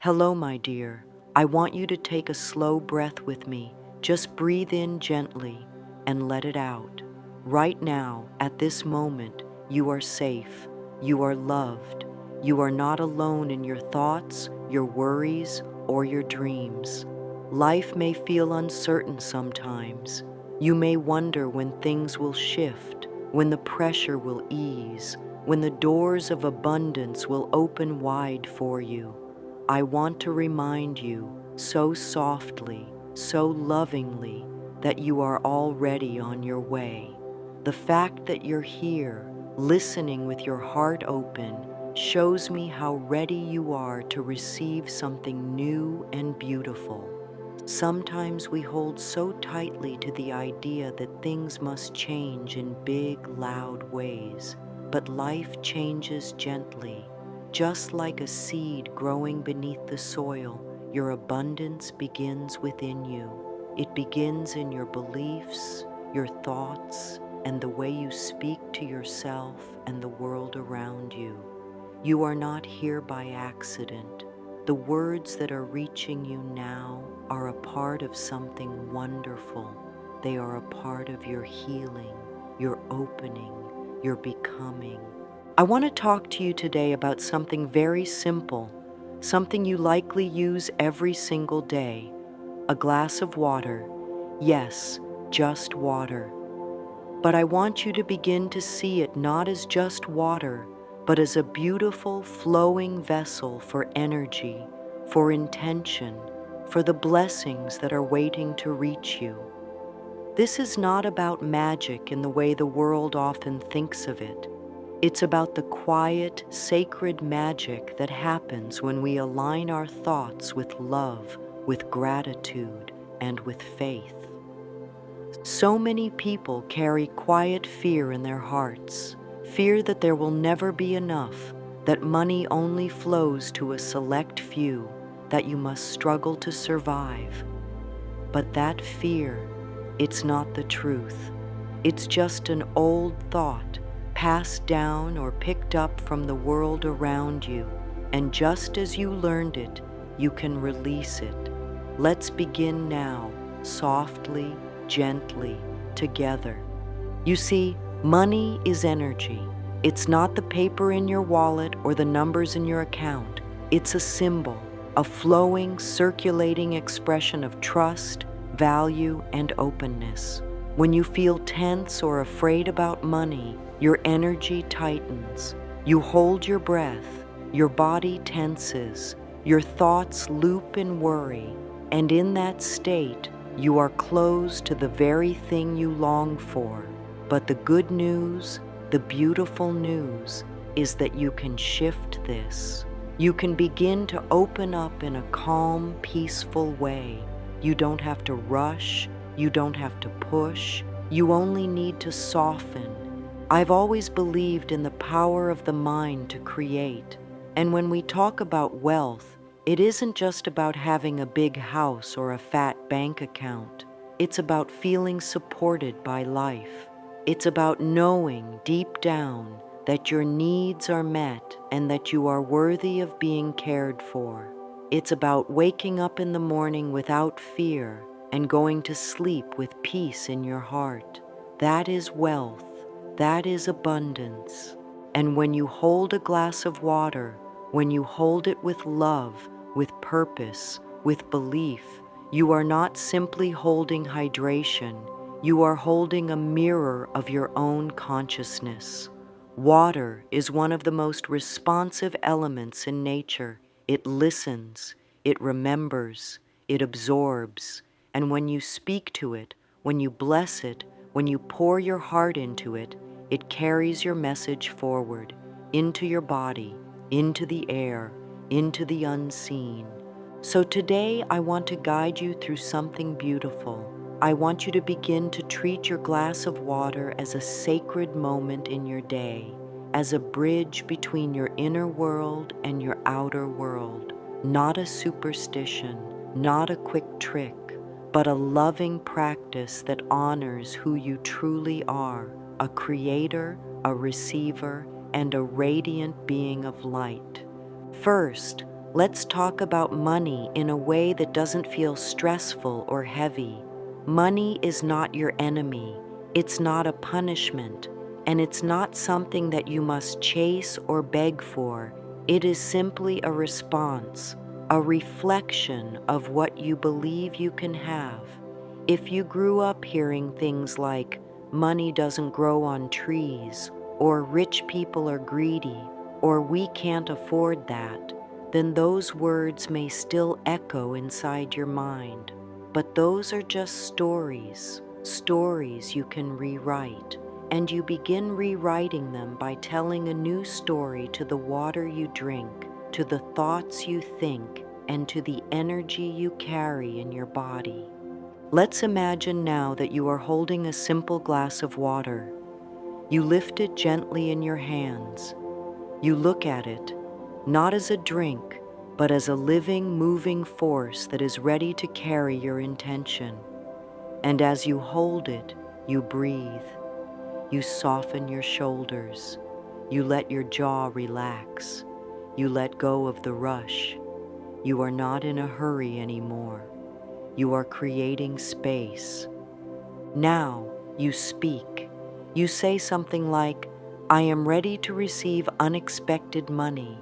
Hello, my dear. I want you to take a slow breath with me. Just breathe in gently and let it out. Right now, at this moment, you are safe. You are loved. You are not alone in your thoughts, your worries, or your dreams. Life may feel uncertain sometimes. You may wonder when things will shift, when the pressure will ease, when the doors of abundance will open wide for you. I want to remind you so softly, so lovingly, that you are already on your way. The fact that you're here, listening with your heart open, shows me how ready you are to receive something new and beautiful. Sometimes we hold so tightly to the idea that things must change in big, loud ways, but life changes gently. Just like a seed growing beneath the soil, your abundance begins within you. It begins in your beliefs, your thoughts, and the way you speak to yourself and the world around you. You are not here by accident. The words that are reaching you now are a part of something wonderful. They are a part of your healing, your opening, your becoming. I want to talk to you today about something very simple, something you likely use every single day: a glass of water. Yes, just water. But I want you to begin to see it not as just water, but as a beautiful, flowing vessel for energy, for intention, for the blessings that are waiting to reach you. This is not about magic in the way the world often thinks of it. It's about the quiet, sacred magic that happens when we align our thoughts with love, with gratitude, and with faith. So many people carry quiet fear in their hearts, fear that there will never be enough, that money only flows to a select few, that you must struggle to survive. But that fear, it's not the truth. It's just an old thought, passed down or picked up from the world around you, and just as you learned it, you can release it. Let's begin now, softly, gently, together. You see, money is energy. It's not the paper in your wallet or the numbers in your account. It's a symbol, a flowing, circulating expression of trust, value, and openness. When you feel tense or afraid about money, your energy tightens. You hold your breath, your body tenses, your thoughts loop in worry, and in that state, you are closed to the very thing you long for. But the good news, the beautiful news, is that you can shift this. You can begin to open up in a calm, peaceful way. You don't have to rush. You don't have to push. You only need to soften. I've always believed in the power of the mind to create. And when we talk about wealth, it isn't just about having a big house or a fat bank account. It's about feeling supported by life. It's about knowing deep down that your needs are met and that you are worthy of being cared for. It's about waking up in the morning without fear and going to sleep with peace in your heart. That is wealth. That is abundance. And when you hold a glass of water, when you hold it with love, with purpose, with belief, you are not simply holding hydration. You are holding a mirror of your own consciousness. Water is one of the most responsive elements in nature. It listens, it remembers, it absorbs, and when you speak to it, when you bless it, when you pour your heart into it, it carries your message forward, into your body, into the air, into the unseen. So today I want to guide you through something beautiful. I want you to begin to treat your glass of water as a sacred moment in your day, as a bridge between your inner world and your outer world. Not a superstition, not a quick trick, but a loving practice that honors who you truly are, a creator, a receiver, and a radiant being of light. First, Let's talk about money in a way that doesn't feel stressful or heavy. Money is not your enemy. It's not a punishment, and it's not something that you must chase or beg for. It is simply a response, a reflection of what you believe you can have. If you grew up hearing things like, money doesn't grow on trees, or rich people are greedy, or we can't afford that, then those words may still echo inside your mind. But those are just stories, stories you can rewrite. And you begin rewriting them by telling a new story to the water you drink, to the thoughts you think, and to the energy you carry in your body. Let's imagine now that you are holding a simple glass of water. You lift it gently in your hands. You look at it, not as a drink, but as a living, moving force that is ready to carry your intention. And as you hold it, you breathe. You soften your shoulders. You let your jaw relax. You let go of the rush. You are not in a hurry anymore. You are creating space. Now you speak. You say something like, I am ready to receive unexpected money,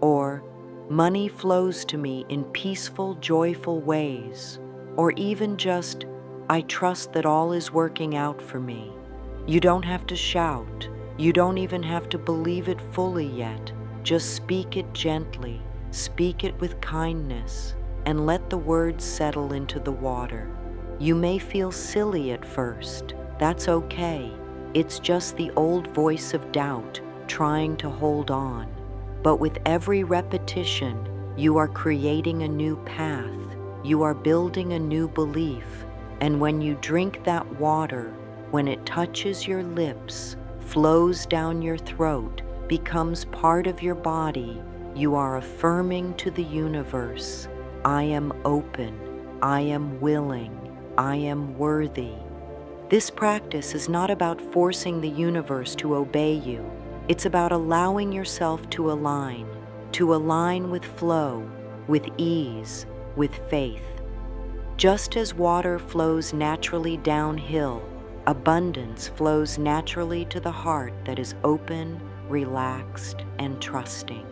or money flows to me in peaceful, joyful ways, or even just, I trust that all is working out for me. You don't have to shout. You don't even have to believe it fully yet. Just speak it gently, speak it with kindness, and let the words settle into the water. You may feel silly at first. That's okay. It's just the old voice of doubt trying to hold on. But with every repetition, you are creating a new path. You are building a new belief. And when you drink that water, when it touches your lips, flows down your throat, becomes part of your body, you are affirming to the universe, I am open, I am willing, I am worthy. This practice is not about forcing the universe to obey you. It's about allowing yourself to align with flow, with ease, with faith. Just as water flows naturally downhill, abundance flows naturally to the heart that is open, relaxed, and trusting.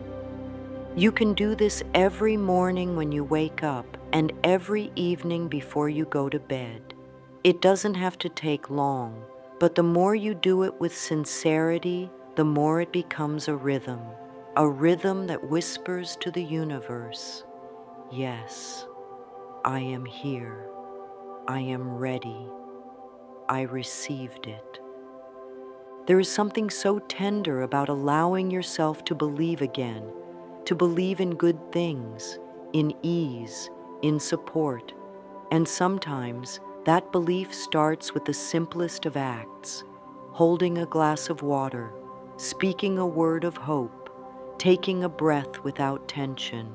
You can do this every morning when you wake up and every evening before you go to bed. It doesn't have to take long, but the more you do it with sincerity, the more it becomes a rhythm that whispers to the universe, yes, I am here, I am ready, I received it. There is something so tender about allowing yourself to believe again, to believe in good things, in ease, in support. And sometimes that belief starts with the simplest of acts, holding a glass of water, speaking a word of hope, taking a breath without tension.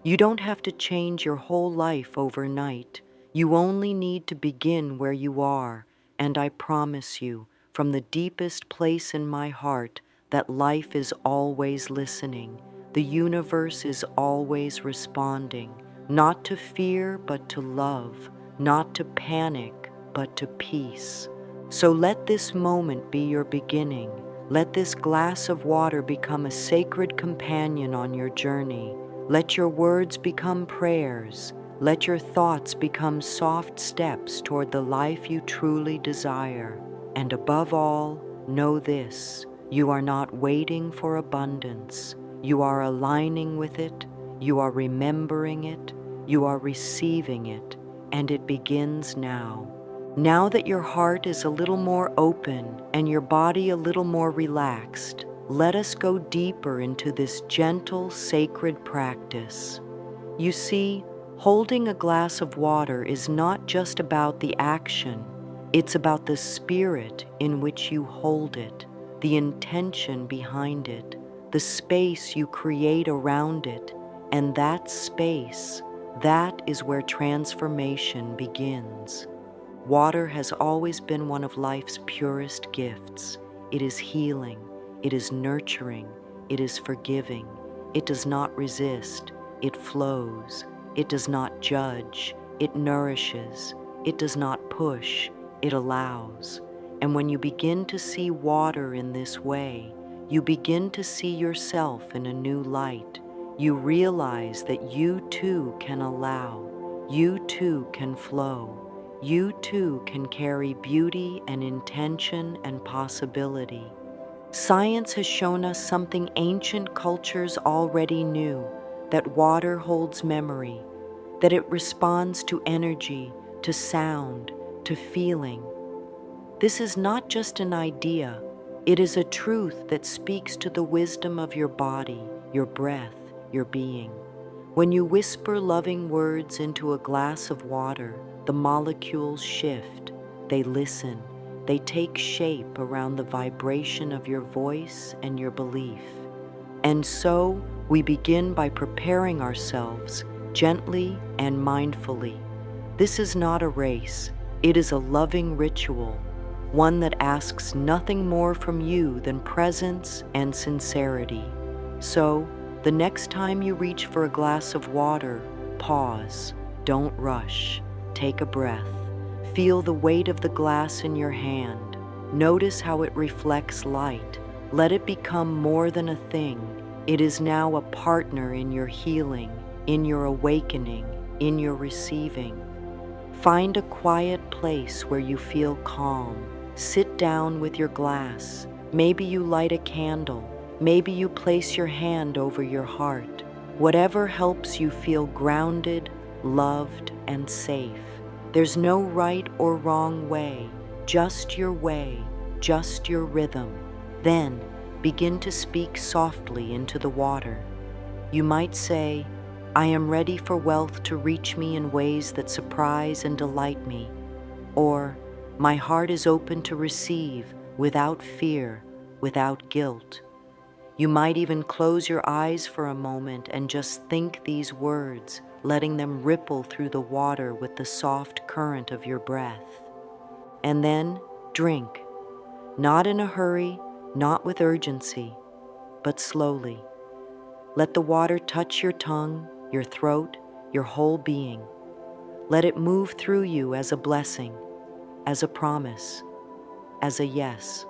You don't have to change your whole life overnight. You only need to begin where you are, and I promise you, from the deepest place in my heart, that life is always listening. The universe is always responding, not to fear, but to love, not to panic, but to peace. So let this moment be your beginning. Let this glass of water become a sacred companion on your journey. Let your words become prayers. Let your thoughts become soft steps toward the life you truly desire. And above all, know this: you are not waiting for abundance. You are aligning with it. You are remembering it. You are receiving it. And it begins now. Now that your heart is a little more open and your body a little more relaxed, let us go deeper into this gentle, sacred practice. You see, holding a glass of water is not just about the action, it's about the spirit in which you hold it, the intention behind it, the space you create around it, and that space, that is where transformation begins. Water has always been one of life's purest gifts. It is healing, it is nurturing, it is forgiving, it does not resist, it flows. It does not judge, it nourishes. It does not push, it allows. And when you begin to see water in this way, you begin to see yourself in a new light. You realize that you too can allow, you too can flow, you too can carry beauty and intention and possibility. Science has shown us something ancient cultures already knew, that water holds memory, that it responds to energy, to sound, to feeling. This is not just an idea, it is a truth that speaks to the wisdom of your body, your breath, your being. When you whisper loving words into a glass of water, the molecules shift, they listen, they take shape around the vibration of your voice and your belief. And so, we begin by preparing ourselves gently and mindfully. This is not a race, it is a loving ritual, one that asks nothing more from you than presence and sincerity. So, the next time you reach for a glass of water, pause, don't rush, take a breath. Feel the weight of the glass in your hand. Notice how it reflects light. Let it become more than a thing. It is now a partner in your healing, in your awakening, in your receiving. Find a quiet place where you feel calm. Sit down with your glass. Maybe you light a candle. Maybe you place your hand over your heart. Whatever helps you feel grounded, loved, and safe. There's no right or wrong way, just your way, just your rhythm. Then, begin to speak softly into the water. You might say, I am ready for wealth to reach me in ways that surprise and delight me. Or, my heart is open to receive without fear, without guilt. You might even close your eyes for a moment and just think these words, letting them ripple through the water with the soft current of your breath. And then, drink. Not in a hurry, not with urgency, but slowly. Let the water touch your tongue, your throat, your whole being. Let it move through you as a blessing, as a promise, as a yes.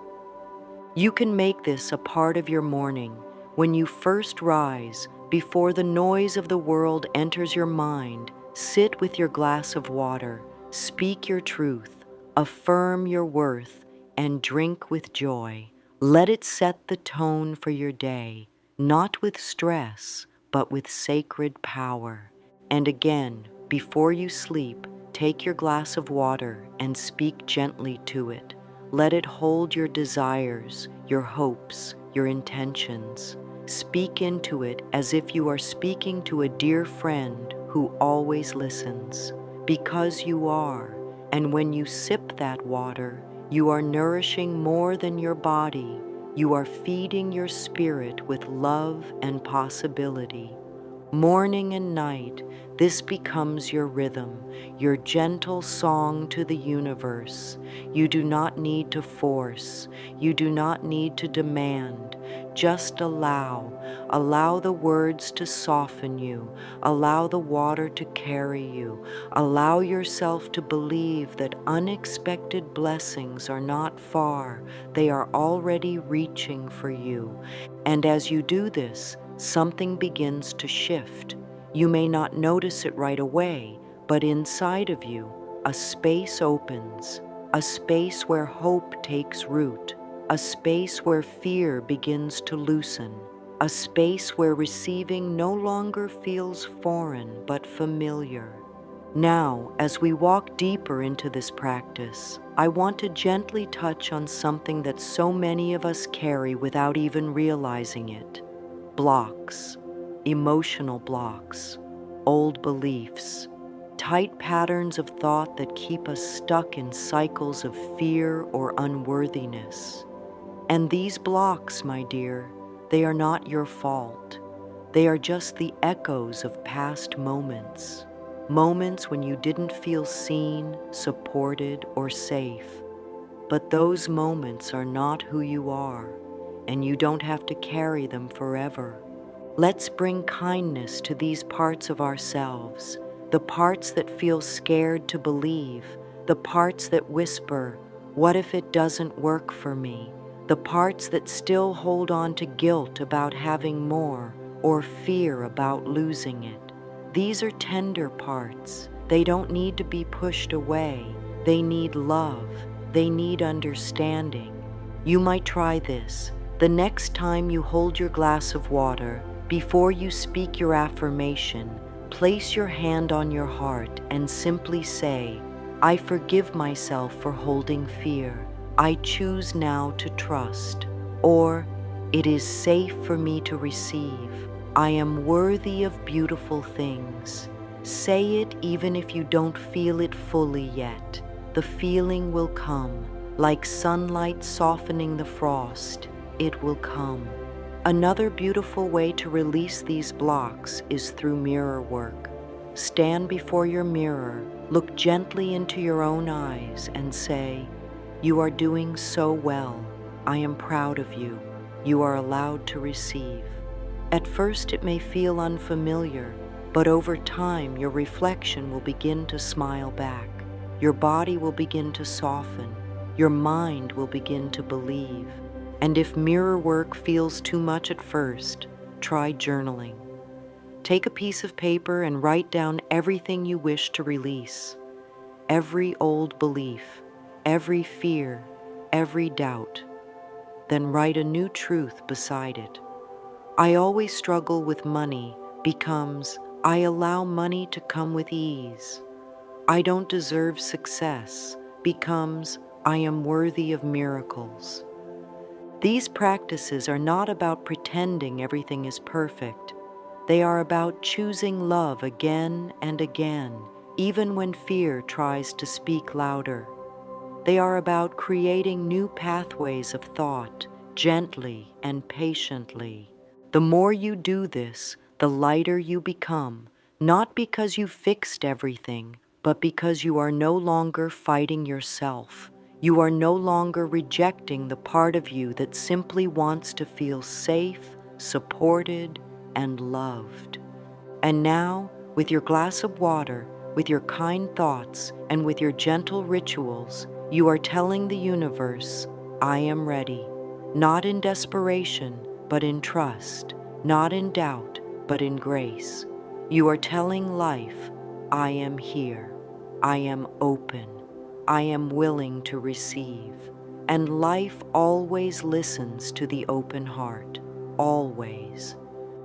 You can make this a part of your morning when you first rise, before the noise of the world enters your mind. Sit with your glass of water, speak your truth, affirm your worth, and drink with joy. Let it set the tone for your day, not with stress, but with sacred power. And again, before you sleep, take your glass of water and speak gently to it. Let it hold your desires, your hopes, your intentions. Speak into it as if you are speaking to a dear friend who always listens. Because you are, and when you sip that water, you are nourishing more than your body. You are feeding your spirit with love and possibility. Morning and night, this becomes your rhythm, your gentle song to the universe. You do not need to force, you do not need to demand. Just allow. Allow the words to soften you. Allow the water to carry you. Allow yourself to believe that unexpected blessings are not far. They are already reaching for you. And as you do this, something begins to shift. You may not notice it right away, but inside of you, a space opens, a space where hope takes root, a space where fear begins to loosen, a space where receiving no longer feels foreign but familiar. Now, as we walk deeper into this practice, I want to gently touch on something that so many of us carry without even realizing it. Blocks, emotional blocks, old beliefs, tight patterns of thought that keep us stuck in cycles of fear or unworthiness. And these blocks, my dear, they are not your fault. They are just the echoes of past moments. Moments when you didn't feel seen, supported, or safe. But those moments are not who you are, and you don't have to carry them forever. Let's bring kindness to these parts of ourselves, the parts that feel scared to believe, the parts that whisper, "What if it doesn't work for me?" The parts that still hold on to guilt about having more or fear about losing it. These are tender parts. They don't need to be pushed away. They need love. They need understanding. You might try this. The next time you hold your glass of water, before you speak your affirmation, place your hand on your heart and simply say, "I forgive myself for holding fear. I choose now to trust." Or, "It is safe for me to receive. I am worthy of beautiful things." Say it even if you don't feel it fully yet. The feeling will come, like sunlight softening the frost. It will come. Another beautiful way to release these blocks is through mirror work. Stand before your mirror, look gently into your own eyes, and say, "You are doing so well. I am proud of you. You are allowed to receive." At first it may feel unfamiliar, but over time your reflection will begin to smile back. Your body will begin to soften. Your mind will begin to believe. And if mirror work feels too much at first, try journaling. Take a piece of paper and write down everything you wish to release. Every old belief, every fear, every doubt. Then write a new truth beside it. "I always struggle with money" becomes, "I allow money to come with ease." "I don't deserve success" becomes, "I am worthy of miracles." These practices are not about pretending everything is perfect. They are about choosing love again and again, even when fear tries to speak louder. They are about creating new pathways of thought, gently and patiently. The more you do this, the lighter you become, not because you fixed everything, but because you are no longer fighting yourself. You are no longer rejecting the part of you that simply wants to feel safe, supported, and loved. And now, with your glass of water, with your kind thoughts, and with your gentle rituals, you are telling the universe, "I am ready." Not in desperation, but in trust. Not in doubt, but in grace. You are telling life, "I am here. I am open. I am willing to receive." And life always listens to the open heart. Always.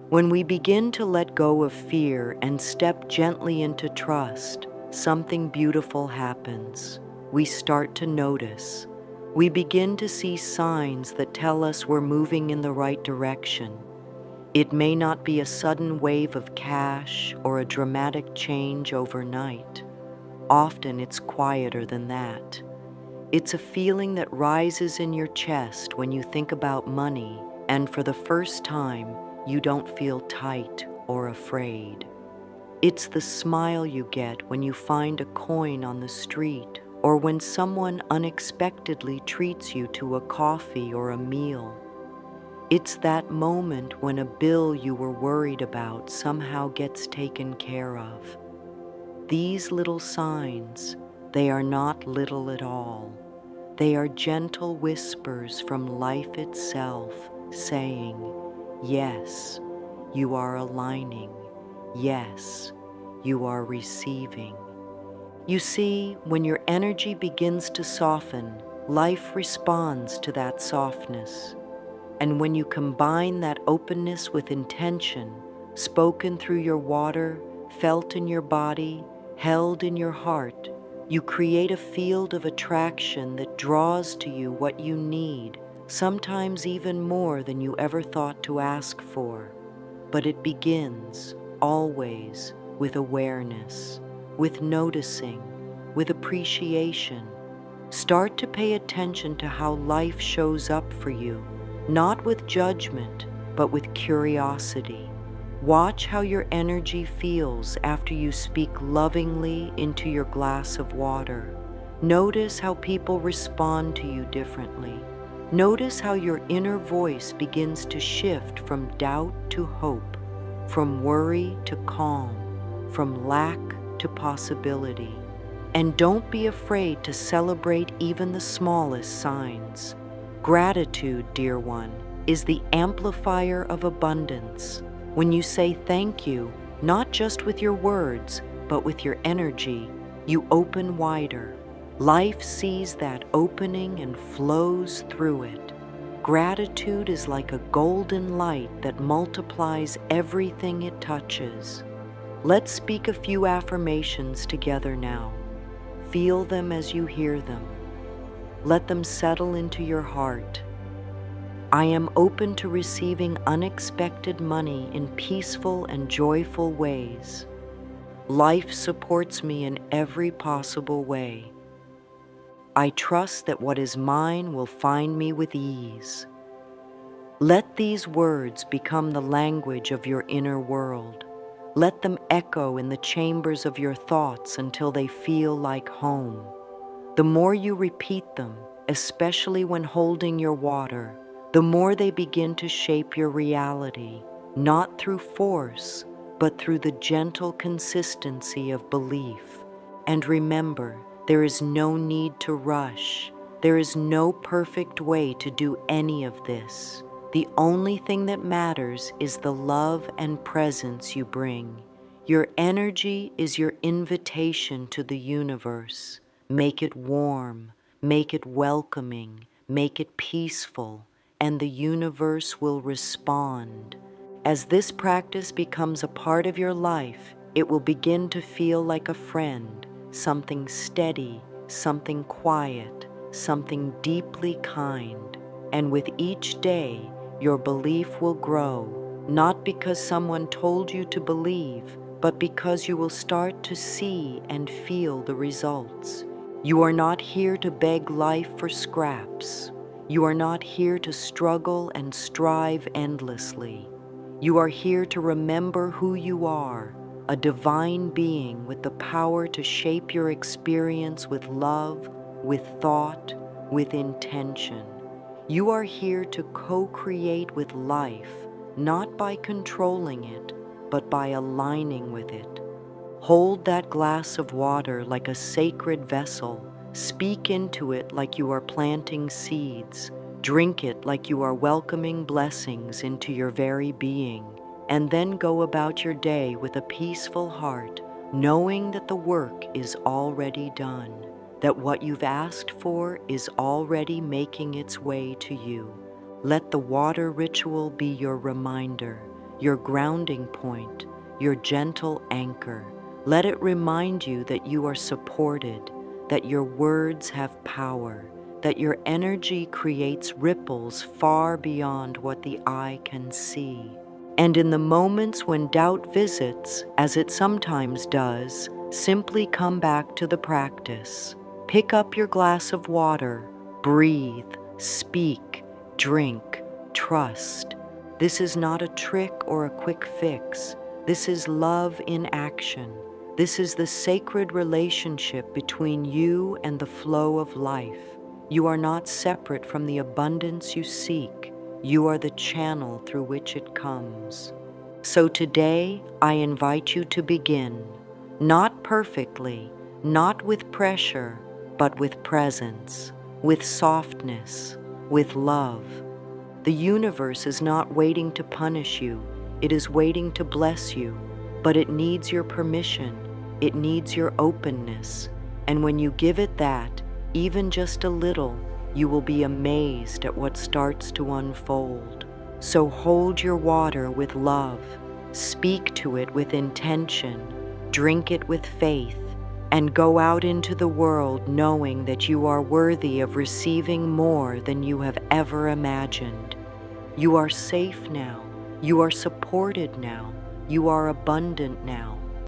When we begin to let go of fear and step gently into trust, something beautiful happens. We start to notice. We begin to see signs that tell us we're moving in the right direction. It may not be a sudden wave of cash or a dramatic change overnight. Often it's quieter than that. It's a feeling that rises in your chest when you think about money, and for the first time, you don't feel tight or afraid. It's the smile you get when you find a coin on the street, or when someone unexpectedly treats you to a coffee or a meal. It's that moment when a bill you were worried about somehow gets taken care of. These little signs, they are not little at all. They are gentle whispers from life itself, saying, "Yes, you are aligning. Yes, you are receiving." You see, when your energy begins to soften, life responds to that softness. And when you combine that openness with intention, spoken through your water, felt in your body, held in your heart, you create a field of attraction that draws to you what you need, sometimes even more than you ever thought to ask for. But it begins, always, with awareness, with noticing, with appreciation. Start to pay attention to how life shows up for you, not with judgment, but with curiosity. Watch how your energy feels after you speak lovingly into your glass of water. Notice how people respond to you differently. Notice how your inner voice begins to shift from doubt to hope, from worry to calm, from lack to possibility. And don't be afraid to celebrate even the smallest signs. Gratitude, dear one, is the amplifier of abundance. When you say thank you, not just with your words, but with your energy, you open wider. Life sees that opening and flows through it. Gratitude is like a golden light that multiplies everything it touches. Let's speak a few affirmations together now. Feel them as you hear them. Let them settle into your heart. I am open to receiving unexpected money in peaceful and joyful ways. Life supports me in every possible way. I trust that what is mine will find me with ease. Let these words become the language of your inner world. Let them echo in the chambers of your thoughts until they feel like home. The more you repeat them, especially when holding your water, the more they begin to shape your reality, not through force, but through the gentle consistency of belief. And remember, there is no need to rush. There is no perfect way to do any of this. The only thing that matters is the love and presence you bring. Your energy is your invitation to the universe. Make it warm, make it welcoming, make it peaceful, and the universe will respond. As this practice becomes a part of your life, it will begin to feel like a friend, something steady, something quiet, something deeply kind. And with each day, your belief will grow, not because someone told you to believe, but because you will start to see and feel the results. You are not here to beg life for scraps. You are not here to struggle and strive endlessly. You are here to remember who you are, a divine being with the power to shape your experience with love, with thought, with intention. You are here to co-create with life, not by controlling it, but by aligning with it. Hold that glass of water like a sacred vessel. Speak into it like you are planting seeds. Drink it like you are welcoming blessings into your very being. And then go about your day with a peaceful heart, knowing that the work is already done, that what you've asked for is already making its way to you. Let the water ritual be your reminder, your grounding point, your gentle anchor. Let it remind you that you are supported, that your words have power, that your energy creates ripples far beyond what the eye can see. And in the moments when doubt visits, as it sometimes does, simply come back to the practice. Pick up your glass of water, breathe, speak, drink, trust. This is not a trick or a quick fix. This is love in action. This is the sacred relationship between you and the flow of life. You are not separate from the abundance you seek. You are the channel through which it comes. So today, I invite you to begin, not perfectly, not with pressure, but with presence, with softness, with love. The universe is not waiting to punish you. It is waiting to bless you, but it needs your permission. It needs your openness. And when you give it that, even just a little, you will be amazed at what starts to unfold. So hold your water with love, speak to it with intention, drink it with faith, and go out into the world knowing that you are worthy of receiving more than you have ever imagined. You are safe now. You are supported now. You are abundant now.